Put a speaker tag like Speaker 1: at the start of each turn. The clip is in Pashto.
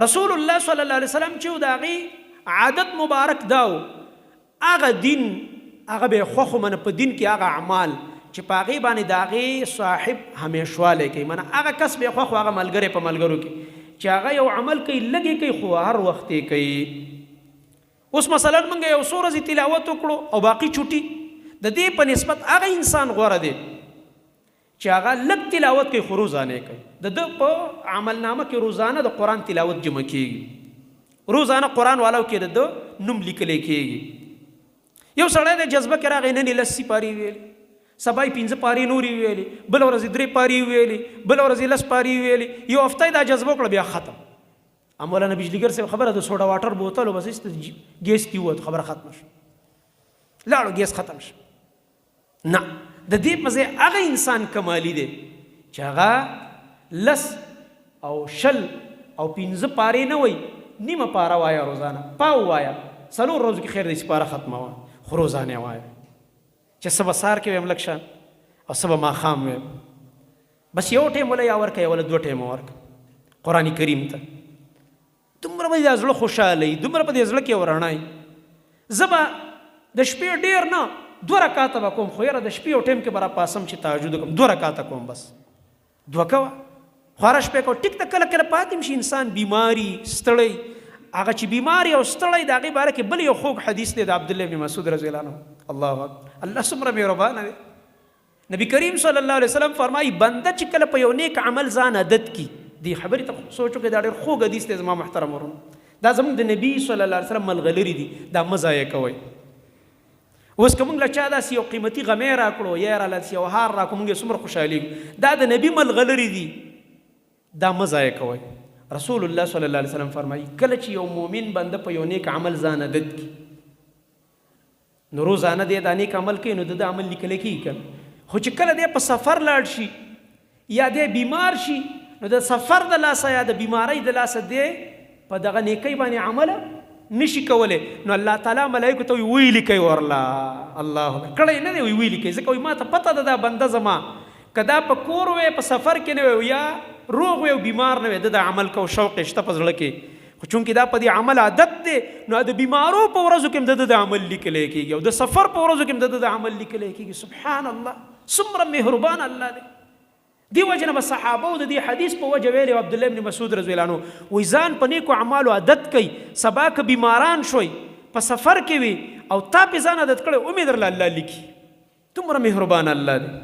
Speaker 1: رسول الله صلی الله علیه وسلم چې د هغې عادت مبارک داو هغه دین هغه به خوښ منه په دین کې هغه اعمال چې په هغې باندې د هغې صاحب همیشوالی کوي منه هغه کس به خوښ هغه ملګری په ملګرو کې چې هغه یو عمل کوي لږې کوي خو هر وخت یې کوي. اوس مثلا موږ یو څو ورځې تلاوت وکړو او باقي چوټي د دې په نسبت هغه انسان غوره دی چې هغه لږ تلاوت کوي خو روزانه کوي. د ده په عملنامه کې روزانه د قرآن تلاوت جمع کېږي روزانه قرآن والاو کې د ده نوم لیکلی کېږي. یو سړی د جذبه کې راغی نن یې 80 پارې ویلې سبا یې 15 پارې نورې ویلې بله ورځ 3 پارې ویلې بله ورځ 10 پارې ویلې یو هفته یې دا جذبه وکړه بیا ختم. مولانا بجلیګر صاحب خبره د سوډا واټر بوتل و بس ګیس کې ووت خبره ختمه شوه لاړو ګیس ختم شو. نه د دې په ځای هغه انسان کمالی دی چې هغه 10 او 20 او 15 پارې نه وایي نیمه پاره وایه روزانه پاو وایه 4 ورځو کې خیر دی چې پاره ختمه وایه خو روزانه وایه چې سبا سهار کې ویم لږ شان او سبا ماښام ویم بس یو ټیم ولا یا ورکه یا ولا 2 ټیمه ورکه قرآن کریم ته دومره به دې زړه خوشحاله وي دومره به دې زړه کې ورڼا زه به د شپې ډېر نه 2 رکعاته به کوم خو یاره د شپې یو ټیم کې به راپاسم چې تهجد وکړم 2 رکعاته کوم بس 2 کوه خو هره شپې کوه ټیک ته کله کله پاتې شي انسان بیماري ستړی هغه چې بیماري او ستړی د هغې باره کې بل یو خوږ حدیث دی د عبدالله بن مسعود رضی الله عنه الله اکبر الله څومره مهربانه دی. نبی کریم صلی الله علیه وسلم فرمایي بنده چې کله په یو نیک عمل ځان عادت کی دی خبرې ته سوچو کې دا ډېر خوږ حدیث دی زما محترم ورونه دا زموږ د نبي صلی الله علیه وسلم ملغلري دي دا مه ضایع کوئ. اوس که موږ له چا داسې یو قیمتي غمی راکړو یا راله داسې یو هار راکړو موږ یې څومره خوشحالېږو دا د نبي ملغلري دي دا مه ضایع کوئ. رسول الله صلی الله علیه وسلم فرمایي کله چې یو مؤمن بنده په یو نیک عمل ځان عادت کی نو روزانه دی دا نیک عمل کوي نو د عمل لیکلی کېږي کنه خو چې کله دی په سفر لاړ شي یا دی بیمار شي نو د سفر د لاسه یا د بیمارۍ د لاسه دی په دغه نیکۍ باندې عمله نشي کولی نو الله تعالی ملایکو ته وی لیکئ ورله الله کړی نه دی وی لیکئ ځکه وایي ما ته پته ده دا بنده زما که دا په کور وی په سفر کې نه وی یا روغ وی او بیمار نه وی د عمل کو شوق شته په زړه کې خو چونکې دا په دې عمل عادت دی نو د بیمارو په ورځو کې هم د عمل لیکلی کېږي او د سفر په ورځو کې هم د عمل لیکلی کېږي. سبحان الله څومره مهربان الله دی. دی وجه نه به صحابه د دې حدیث په وجه ویلي عبدالله بن مسعود رضی الله عنه وایي ځان په نیکو اعمالو عادت کوي سبا که بیماران شوي په سفر کې وي او تا پې ځان عادت کړی امید درله الله لیکي. دومره مهربان الله دی.